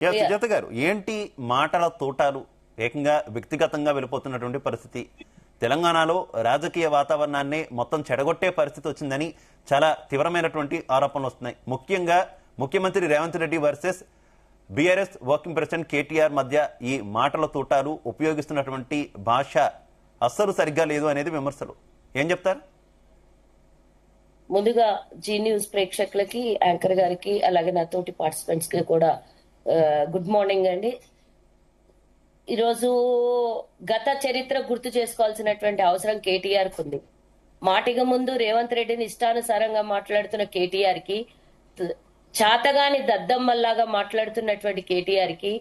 సుజాత గారు, ఏంటి మాటల తోటాలు ఏకంగా వ్యక్తిగతంగా వెళ్ళిపోతున్నటువంటి పరిస్థితి? తెలంగాణలో రాజకీయ వాతావరణాన్ని మొత్తం చెడగొట్టే పరిస్థితి వచ్చిందని చాలా తీవ్రమైనటువంటి ఆరోపణలు వస్తున్నాయి. ముఖ్యంగా ముఖ్యమంత్రి Revanth Reddy versus BRS working president KTR మధ్య ఈ మాటల తోటాలు, ఉపయోగిస్తున్నటువంటి భాష అస్సలు సరిగ్గా లేదు అనేది విమర్శలు. ఏం చెప్తారు? ముందుగా జీ న్యూస్ ప్రేక్షకులకి, యాంకర్ గారికి, అలాగే నా తోటి పార్టిసిపెంట్స్ కి కూడా గుడ్ మార్నింగ్ అండి. ఈరోజు గత చరిత్ర గుర్తు చేసుకోవాల్సినటువంటి అవసరం కేటీఆర్ కు ఉంది. మాటిగా ముందు రేవంత్ రెడ్డిని ఇష్టానుసారంగా మాట్లాడుతున్న కేటీఆర్ కి, చాతగాని దద్దమ్మల్లాగా మాట్లాడుతున్నటువంటి కేటీఆర్ కి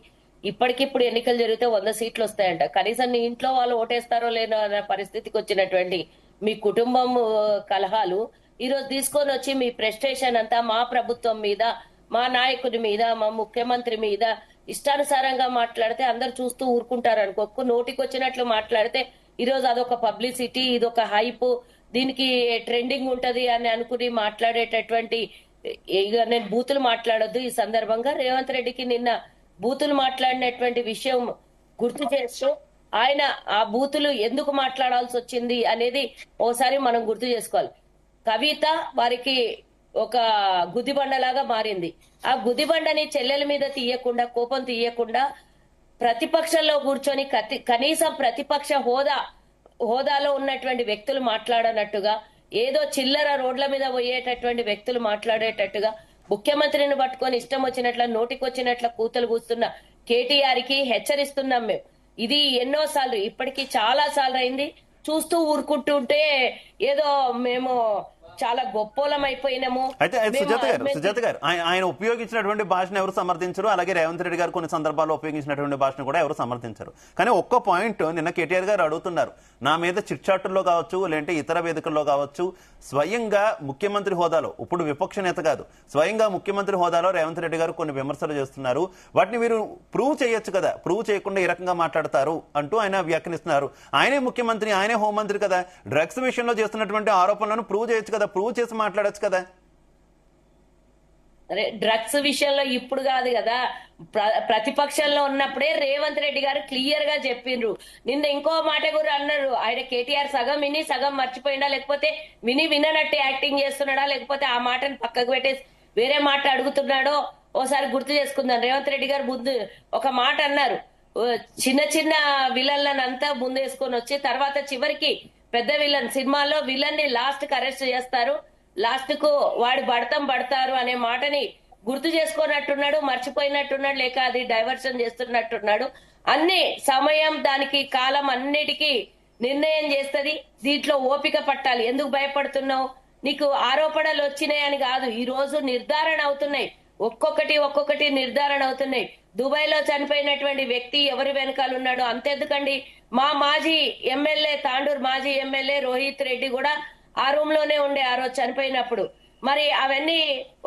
ఇప్పటికిప్పుడు ఎన్నికలు జరిగితే 100 సీట్లు వస్తాయంట. కనీసం నీ ఇంట్లో వాళ్ళు ఓటేస్తారో లేదో అనే పరిస్థితికి వచ్చినటువంటి మీ కుటుంబం కలహాలు ఈరోజు తీసుకొని వచ్చి మీ ప్రెస్టేషన్ అంతా మా ప్రభుత్వం మీద, మా నాయకుడి మీద, మా ముఖ్యమంత్రి మీద ఇష్టానుసారంగా మాట్లాడితే అందరు చూస్తూ ఊరుకుంటారు అనుకోకు. నోటికి వచ్చినట్లు మాట్లాడితే ఈరోజు అదొక పబ్లిసిటీ, ఇదొక హైప్, దీనికి ట్రెండింగ్ ఉంటది అని అనుకుని మాట్లాడేటటువంటి, ఇక నేను బూతులు మాట్లాడొద్దు ఈ సందర్భంగా, రేవంత్ రెడ్డికి నిన్న బూతులు మాట్లాడినటువంటి విషయం గుర్తు చేస్తూ ఆయన ఆ బూతులు ఎందుకు మాట్లాడాల్సి వచ్చింది అనేది ఓసారి మనం గుర్తు చేసుకోవాలి. కవిత వారికి ఒక గుదిబండలాగా మారింది. ఆ గుదిబండని చెల్లెల మీద తీయకుండా, కోపం తీయకుండా ప్రతిపక్షంలో కూర్చొని కనీసం ప్రతిపక్ష హోదాలో ఉన్నటువంటి వ్యక్తులు మాట్లాడనట్టుగా, ఏదో చిల్లర రోడ్ల మీద పోయేటటువంటి వ్యక్తులు మాట్లాడేటట్టుగా ముఖ్యమంత్రిని పట్టుకొని ఇష్టం వచ్చినట్ల నోటికి వచ్చినట్ల కూతలు కూస్తున్న కేటీఆర్ కి హెచ్చరిస్తున్నాం మేము. ఇది ఎన్నోసార్లు, ఇప్పటికీ చాలా సార్లు అయింది. చూస్తూ ఊరుకుంటుంటే ఏదో మేము చాలా గొప్పోలం అయిపోయినాము. అయితే సుజాత గారు ఆయన ఉపయోగించినటువంటి భాషను ఎవరు సమర్థించరు, అలాగే రేవంత్ రెడ్డి గారు కొన్ని సందర్భాల్లో ఉపయోగించినటువంటి భాషను కూడా ఎవరు సమర్థించరు. కానీ ఒక్క పాయింట్ నిన్న కేటీఆర్ గారు అడుగుతున్నారు, నా మీద చిట్చాటుల్లో కావచ్చు, లేదంటే ఇతర వేదికల్లో కావచ్చు, స్వయంగా ముఖ్యమంత్రి హోదాలో, ఇప్పుడు విపక్ష నేత కాదు, స్వయంగా ముఖ్యమంత్రి హోదాలో రేవంత్ రెడ్డి గారు కొన్ని విమర్శలు చేస్తున్నారు. వాటిని మీరు ప్రూవ్ చేయొచ్చు కదా, ప్రూవ్ చేయకుండా ఈ రకంగా మాట్లాడతారు అంటూ ఆయన వ్యాఖ్యానిస్తున్నారు. ఆయనే ముఖ్యమంత్రి, ఆయనే హోంమంత్రి కదా, డ్రగ్స్ విషయంలో చేస్తున్నటువంటి ఆరోపణలను ప్రూవ్ చేయొచ్చు కదా, ప్రూవ్ చేసి మాట్లాడచ్చు కదా. అరే, డ్రగ్స్ విషయంలో ఇప్పుడు కాదు కదా, ప్రతిపక్షంలో ఉన్నప్పుడే రేవంత్ రెడ్డి గారు క్లియర్ గా చెప్పిండ్రు. నిన్న ఇంకో మాట కూడా అన్నారు, ఆయన కేటీఆర్ సగం విని సగం మర్చిపోయిందా, లేకపోతే విననట్టు యాక్టింగ్ చేస్తున్నాడా, లేకపోతే ఆ మాటను పక్కకు పెట్టేసి వేరే మాట అడుగుతున్నాడో ఓసారి గుర్తు చేసుకుందాం. రేవంత్ రెడ్డి గారు ముందు ఒక మాట అన్నారు, చిన్న చిన్న విలన్లను అంతా ముందేసుకొని వచ్చి తర్వాత చివరికి పెద్ద విలన్, సినిమాలో విలన్ ని లాస్ట్ కి అరెస్ట్ చేస్తారు, లాస్ట్ కు వాడు పడతారు అనే మాటని గుర్తు చేసుకున్నట్టున్నాడు, మర్చిపోయినట్టున్నాడు, లేక అది డైవర్షన్ చేస్తున్నట్టున్నాడు. అన్ని సమయం, దానికి కాలం అన్నిటికీ నిర్ణయం చేస్తుంది. దీంట్లో ఓపిక పట్టాలి. ఎందుకు భయపడుతున్నావు? నీకు ఆరోపణలు వచ్చినాయని కాదు, ఈ రోజు నిర్ధారణ అవుతున్నాయి, ఒక్కొక్కటి నిర్ధారణ అవుతున్నాయి. దుబాయ్ లో చనిపోయినటువంటి వ్యక్తి ఎవరి వెనకాల ఉన్నాడో అంతెందుకండి, మా మాజీ ఎమ్మెల్యే, తాండూరు మాజీ ఎమ్మెల్యే రోహిత్ రెడ్డి కూడా ఆ రూమ్ లోనే ఉండే ఆ రోజు చనిపోయినప్పుడు. మరి అవన్నీ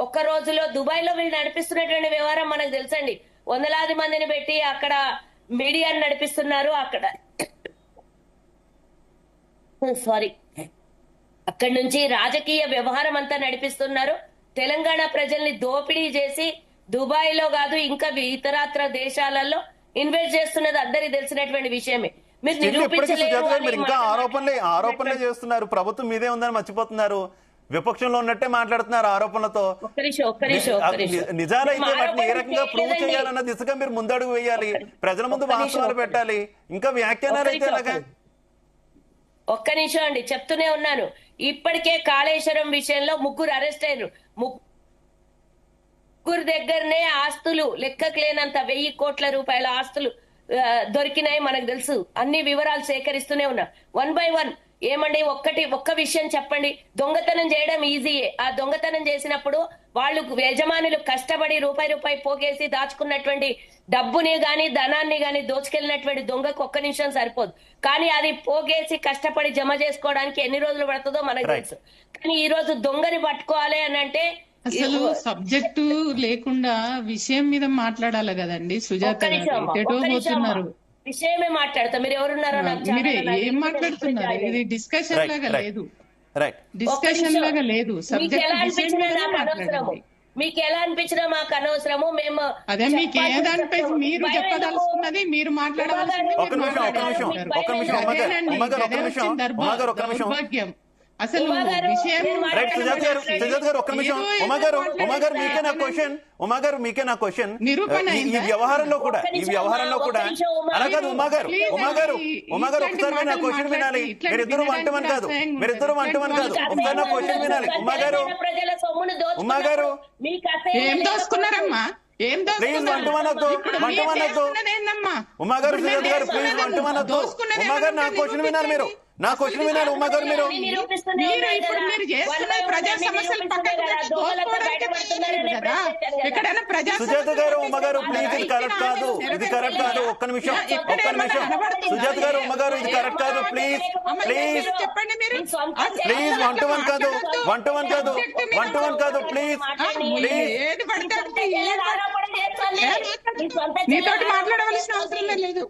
ఒక్క రోజులో దుబాయ్ లో వీళ్ళు నడిపిస్తున్నటువంటి వ్యవహారం మనకు తెలుసండి. వందలాది మందిని పెట్టి అక్కడ మీడియాను నడిపిస్తున్నారు. అక్కడి నుంచి రాజకీయ వ్యవహారం అంతా నడిపిస్తున్నారు. తెలంగాణ ప్రజల్ని దోపిడీ చేసి దుబాయ్ లో కాదు, ఇంకా ఇతరత్ర దేశాలలో ఇన్వెస్ట్ చేస్తున్నది అందరికి తెలిసినటువంటి విషయమే. మీరు నిరూపించలేరు. ఇంకా ఆరోపణలే చేస్తున్నారు, ప్రభుత్వం మీదే ఉందని మర్చిపోతున్నారు, విపక్షంలో ఉన్నట్టే మాట్లాడుతున్నారు ఆరోపణలతో. నిజాలైతే వాటిని ఏ రకంగా ప్రూవ్ చేయాలన్న దిశగా మీరు ముందడుగు వేయాలి, ప్రజల ముందు వాస్తవాలు పెట్టాలి. ఇంకా వ్యాఖ్యానాలు అయితే ఎలాగా? ఒక్క నిమిషం అండి, చెప్తూనే ఉన్నాను. ఇప్పటికే కాళేశ్వరం విషయంలో 3 అరెస్ట్ అయ్యారు. 3 దగ్గరనే ఆస్తులు లెక్కకు లేనంత 1000 కోట్ల రూపాయల ఆస్తులు దొరికినాయి, మనకు తెలుసు. అన్ని వివరాలు సేకరిస్తూనే ఉన్నా. 1 by 1 ఏమండి, ఒక్క విషయం చెప్పండి. దొంగతనం చేయడం ఈజీయే. ఆ దొంగతనం చేసినప్పుడు వాళ్ళు యజమానులు కష్టపడి రూపాయి పోగేసి దాచుకున్నటువంటి డబ్బుని గాని ధనాన్ని గాని దోచుకెళ్ళినటువంటి దొంగకు ఒక్క నిమిషం సరిపోదు. కానీ అది పోగేసి కష్టపడి జమ చేసుకోవడానికి ఎన్ని రోజులు పడుతుందో మనకు తెలుసు. కానీ ఈ రోజు దొంగని పట్టుకోవాలి అని అంటే అసలు సబ్జెక్టు లేకుండా విషయం మీద మాట్లాడాలి కదండి సుజాత గారు. విషయమే మాట్లాడతా, మీరు ఎవరున్నారో మీరు ఏం మాట్లాడుతున్నారు? ఇది డిస్కషన్ లాగా లేదు, డిస్కషన్ లాగా లేదు. సబ్జెక్ట్ మీకు ఎలా అనిపించినా మాకు అనవసరము. మేము అదే మీకు ఏదనిపించి మీరు చెప్పదలుచుకున్నది మీరు మాట్లాడవలసింది ఒక్క నిమిషం దౌర్భాగ్యం అసలు విషయం. రైట్ సుజాత గారు ఒక్క నిమిషం. ఉమా గారు మీకే నా క్వశ్చన్ నిరూపణ ఈ వ్యవహారంలో కూడా అలా కాదు ఉమా గారు ఒకసారి నా క్వశ్చన్ వినాలి. మీరిద్దరు వంటమని కాదు ఒకసారి నా క్వశ్చన్ వినాలి. ఉమా గారు ఏం దోసుకున్నారమ్మా? ఏం వంటమనొద్దు ఉమా గారు సుజాత గారు ప్లీజ్ వంటమనొద్దు. ఉమా గారు నా క్వశ్చన్ వినాలి. మీరు నా క్వశ్చన్ వినాలి ఉమా గారు. మీరు మీరు చేస్తున్న ప్రజా సమస్యలు పక్కకు పెట్టి దోచుకోవడానికి పడుతున్నారు కదా. ఎక్కడైనా ప్రజా సుజాత గారు ఉమా గారు ప్లీజ్ ఇది కరెక్ట్ కాదు. ఒక్క నిమిషం సుజాత గారు ఉమా గారు ఇది కరెక్ట్ కాదు. ప్లీజ్ చెప్పండి మీరు. ప్లీజ్ వంటవన్ కాదు ప్లీజ్ ఏది పడితే నీతోటి మాట్లాడవలసిన అవసరం లేదు.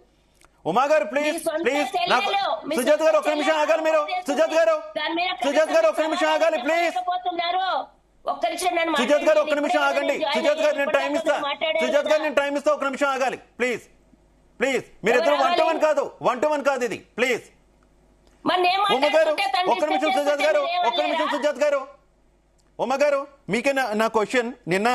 ఉమా గారు ప్లీజ్ నాకు సుజాత గారు ఒక్క నిమిషం ఆగాలి. మీరు సుజాత గారు ఒక్క నిమిషం ఆగాలి ప్లీజ్. సుజాత గారు ఒక్క నిమిషం ఆగండి. సుజాత గారు నేను టైం ఇస్తా ఒక్క నిమిషం ఆగాలి ప్లీజ్. మీరిద్దరు వంటవన్ కాదు ఇది ప్లీజ్. ఉమా గారు ఒక్క నిమిషం సుజాత గారు ఉమా గారు మీకే నా క్వశ్చన్. నిన్న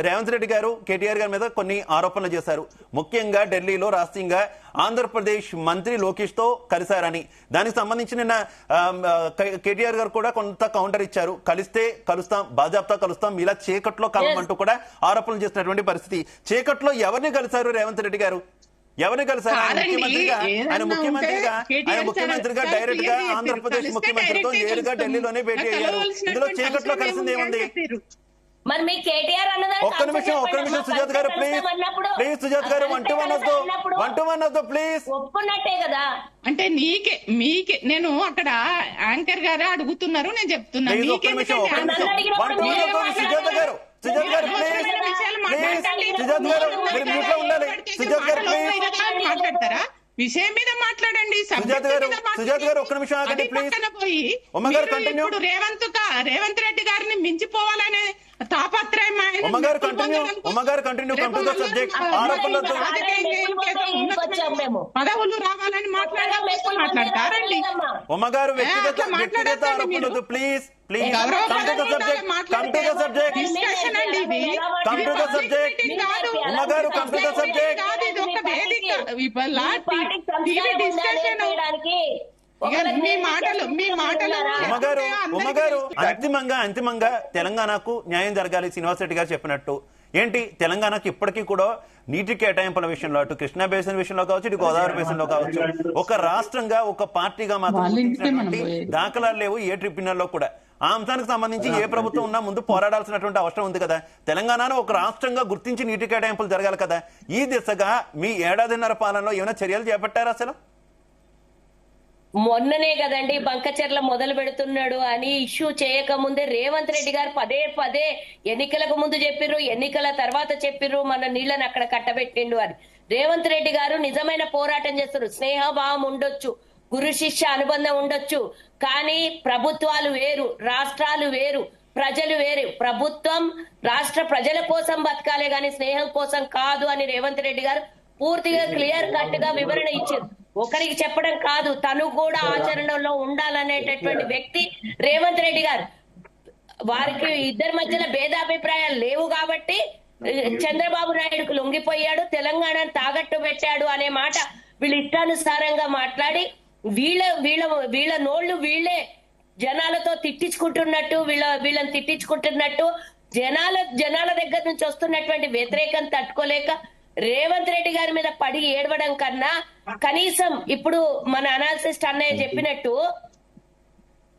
రేవంత్ రెడ్డి గారు కేటీఆర్ గారి మీద కొన్ని ఆరోపణలు చేశారు. ముఖ్యంగా ఢిల్లీలో రాష్ట్రీయంగా ఆంధ్రప్రదేశ్ మంత్రి లోకేష్ తో కలిశారని, దానికి సంబంధించి నిన్న కేటీఆర్ గారు కూడా కొంత కౌంటర్ ఇచ్చారు. బాజాప్తా కలుస్తాం ఇలా చీకట్లో కలమంటూ కూడా ఆరోపణలు చేసినటువంటి పరిస్థితి. చీకట్లో ఎవరిని కలిశారు రేవంత్ రెడ్డి గారు? ఎవరిని కలిశారు? ఆయన ముఖ్యమంత్రిగా డైరెక్ట్ గా ఆంధ్రప్రదేశ్ ముఖ్యమంత్రితో నేరుగా ఢిల్లీలోనే భేటీ అయ్యారు. ఇందులో చీకట్లో కలిసింది ఏముంది? మరి మీ కేటీఆర్ ఒక్క నిమిషం సుజాత గారు ప్లీజ్ సుజాత గారు వంటమనొద్దు ప్లీజ్. ఒప్పుకున్నట్టే కదా. అంటే మీకే నేను అక్కడ యాంకర్ గారే అడుగుతున్నారు, నేను చెప్తున్నా. సుజాత గారు మీరు మ్యూట్ లో ఉండాలి. సుజాత గారు మాట్లాడతారా? విషయం మీద మాట్లాడండి. సుజాత గారు ఒక్క నిమిషం ఆగండి ప్లీజ్. పోయి ఇప్పుడు రేవంత్ రెడ్డి గారిని మించిపోవాలనే తాపత్రయం పదవులు రావాలని మాట్లాడతారండి. ఉమ్మగారు వ్యక్తిగత ఆరోపణలు ప్లీజ్ డిస్కషన్ అండి ఇది. ఉమ్మగారు కంప్యూటర్ సబ్జెక్ట్ అంతిమంగా తెలంగాణకు న్యాయం జరగాలి. శ్రీనివాస్ రెడ్డి గారు చెప్పినట్టు ఏంటి, తెలంగాణకు ఇప్పటికీ కూడా నీటి కేటాయింపుల విషయంలో అటు కృష్ణా బేసిన్ విషయంలో కావచ్చు, ఇటు గోదావరి బేసిన్ లో కావచ్చు, ఒక రాష్ట్రంగా ఒక పార్టీగా మాత్రం దాఖలాలు లేవు ఏ ట్రిబ్యునల్లో కూడా. ఆ అంశానికి సంబంధించి ఏ ప్రభుత్వం ఉన్నా ముందు పోరాడాల్సినటువంటి అవసరం ఉంది కదా. తెలంగాణను ఒక రాష్ట్రంగా గుర్తించి నీటి కేటాయింపులు జరగాలి కదా. ఈ దిశగా మీ ఏడాదిన్నర పాలనలో ఏమైనా చర్యలు చేపట్టారా? అసలు మొన్ననే కదండి బంకచర్ల మొదలు పెడుతున్నాడు అని ఇష్యూ చేయకముందే రేవంత్ రెడ్డి గారు పదే ఎన్నికలకు ముందు చెప్పిర్రు, ఎన్నికల తర్వాత చెప్పిర్రు మన నీళ్లను అక్కడ కట్టబెట్టిండు అని. రేవంత్ రెడ్డి గారు నిజమైన పోరాటం చేస్తారు. స్నేహభావం ఉండొచ్చు, గురు శిష్య అనుబంధం ఉండొచ్చు, కానీ ప్రభుత్వాలు వేరు, రాష్ట్రాలు వేరు, ప్రజలు వేరు. ప్రభుత్వం రాష్ట్ర ప్రజల కోసం బతకాలే గాని స్నేహం కోసం కాదు అని రేవంత్ రెడ్డి గారు పూర్తిగా క్లియర్ కట్ గా వివరణ ఇచ్చారు. ఒకరికి చెప్పడం కాదు, తను కూడా ఆచరణలో ఉండాలనేటటువంటి వ్యక్తి రేవంత్ రెడ్డి గారు. వారికి ఇద్దరి మధ్యన భేదాభిప్రాయాలు లేవు కాబట్టి చంద్రబాబు నాయుడుకు లొంగిపోయాడు, తెలంగాణను తాకట్టు పెట్టాడు అనే మాట వీళ్ళు ఇష్టానుసారంగా మాట్లాడి వీళ్ళ నోళ్లు వీళ్ళే జనాలతో తిట్టించుకుంటున్నట్టు, వీళ్ళని తిట్టించుకుంటున్నట్టు జనాల దగ్గర నుంచి వస్తున్నటువంటి వ్యతిరేకం తట్టుకోలేక రేవంత్ రెడ్డి గారి మీద పడి ఏడవడం కన్నా కనీసం ఇప్పుడు మన అనాలిసిస్ట్ అన్నయ్య చెప్పినట్టు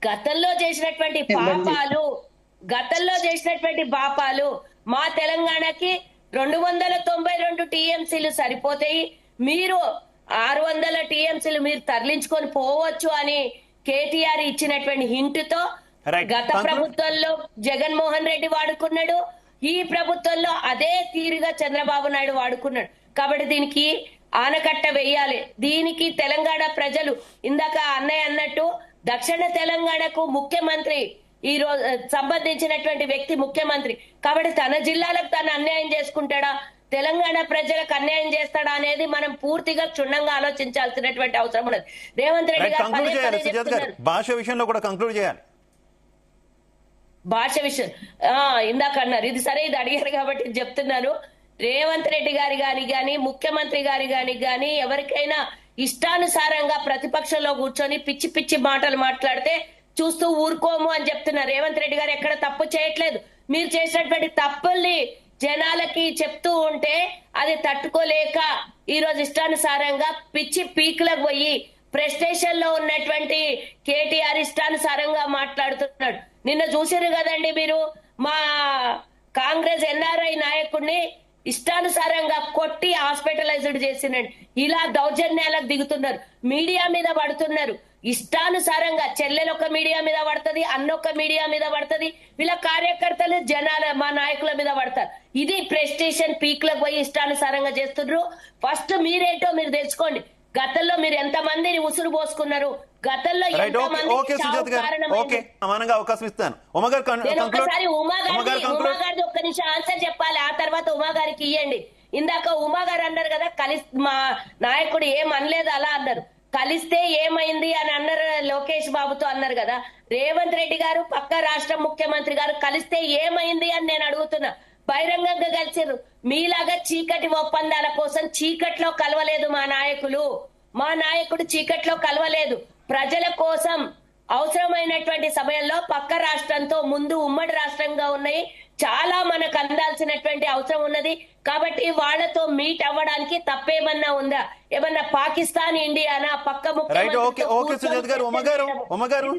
గతంలో చేసినటువంటి పాపాలు మా తెలంగాణకి 292 టీఎంసీలు సరిపోతాయి, మీరు 600 టీఎంసీలు మీరు తరలించుకొని పోవచ్చు అని కేటీఆర్ ఇచ్చినటువంటి హింటుతో గత ప్రభుత్వంలో జగన్మోహన్ రెడ్డి వాడుకున్నాడు, ఈ ప్రభుత్వంలో అదే తీరుగా చంద్రబాబు నాయుడు వాడుకున్నాడు. కాబట్టి దీనికి ఆనకట్ట వేయాలి. దీనికి తెలంగాణ ప్రజలు ఇందాక అన్నయ్య అన్నట్టు దక్షిణ తెలంగాణకు ముఖ్యమంత్రి ఈ రోజు సంబంధించినటువంటి వ్యక్తి ముఖ్యమంత్రి. కాబట్టి తన జిల్లాలకు తను అన్యాయం చేసుకుంటాడా, తెలంగాణ ప్రజలకు అన్యాయం చేస్తాడా అనేది మనం పూర్తిగా క్షుణ్ణంగా ఆలోచించాల్సినటువంటి అవసరం ఉన్నది. రేవంత్ రెడ్డి గారు కంక్లూడ్ పదే చేయాలి పదే సుజాత గారు, చెప్తున్నారు. భాష విషయంలో కూడా కంక్లూడ్ చేయాలి. భాష విషయం ఇందాక అన్నారు, ఇది సరే, ఇది అడిగారు కాబట్టి ఇది చెప్తున్నాను. రేవంత్ రెడ్డి గారి గాని ముఖ్యమంత్రి గారి గాని ఎవరికైనా ఇష్టానుసారంగా ప్రతిపక్షంలో కూర్చొని పిచ్చి పిచ్చి మాటలు మాట్లాడితే చూస్తూ ఊరుకోము అని చెప్తున్నారు. రేవంత్ రెడ్డి గారు ఎక్కడ తప్పు చేయట్లేదు. మీరు చేసినటువంటి తప్పుల్ని జనాలకి చెప్తూ ఉంటే అది తట్టుకోలేక ఈ రోజు ఇష్టానుసారంగా పిచ్చి పీకులకు పోయి ప్రెస్టేషన్ లో ఉన్నటువంటి కేటీఆర్ ఇష్టానుసారంగా మాట్లాడుతున్నాడు. నిన్న చూసారు కదండి మీరు, మా కాంగ్రెస్ ఎన్ఆర్ఐ నాయకుడిని ఇష్టానుసారంగా కొట్టి హాస్పిటలైజ్డ్ చేసినండి. ఇలా దౌర్జన్యాలకు దిగుతున్నారు, మీడియా మీద పడుతున్నారు ఇష్టానుసారంగా. చెల్లెలు ఒక మీడియా మీద పడుతుంది, అన్నొక్క మీడియా మీద పడుతుంది, వీళ్ళ కార్యకర్తలు జనాల మా నాయకుల మీద పడతారు. ఇది ప్రెస్టేషన్ పీక్ లకు పోయి ఇష్టానుసారంగా చేస్తున్నారు. ఫస్ట్ మీరేంటో మీరు తెలుసుకోండి. గతంలో మీరు ఎంత మందిని ఉసురు పోసుకున్నారు, గతంలో సమానంగా అవకాశం ఇస్తాను. ఒకసారి ఉమా గారిది ఒక్క నిమిషం ఆన్సర్ చెప్పాలి, ఆ తర్వాత ఉమా గారికి ఇవ్వండి. ఇందాక ఉమా గారు అన్నారు కదా, మా నాయకుడు ఏం అనలేదు అలా అన్నారు. కలిస్తే ఏమైంది అని అన్నారు, లోకేష్ బాబుతో అన్నారు కదా. రేవంత్ రెడ్డి గారు పక్క రాష్ట్ర ముఖ్యమంత్రి గారు కలిస్తే ఏమైంది అని నేను అడుగుతున్నా. బహిరంగంగా కలిసారు. మీలాగా చీకటి ఒప్పందాల కోసం చీకట్లో కలవలేదు మా నాయకులు. మా నాయకుడు చీకట్లో కలవలేదు. ప్రజల కోసం అవసరమైనటువంటి సమయంలో పక్క రాష్ట్రంతో ముందు ఉమ్మడి రాష్ట్రంగా ఉన్నాయి, చాలా మనకు అందాల్సినటువంటి అవసరం ఉన్నది. కాబట్టి వాళ్లతో మీట్ అవ్వడానికి తప్పేమన్నా ఉందా? ఏమన్నా పాకిస్తాన్, ఇండియానా పక్క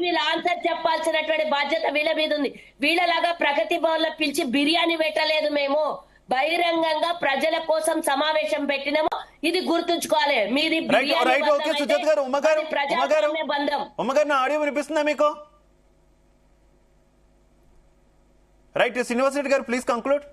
వీళ్ళ ఆన్సర్ చెప్పాల్సినటువంటి బాధ్యత వీళ్ళ మీద ఉంది. వీళ్ళలాగా ప్రగతి భవన్ లో పిలిచి బిర్యానీ పెట్టలేదు మేము, బహిరంగంగా ప్రజల కోసం సమావేశం పెట్టినాము. ఇది గుర్తుంచుకోవాలి. మీది ప్రజాస్వామ్య బంధం. ఆడియో వినిపిస్తుందా మీకు? రైట్, శ్రీనివాస్ రెడ్డి గారు ప్లీజ్ కంక్లూడ్.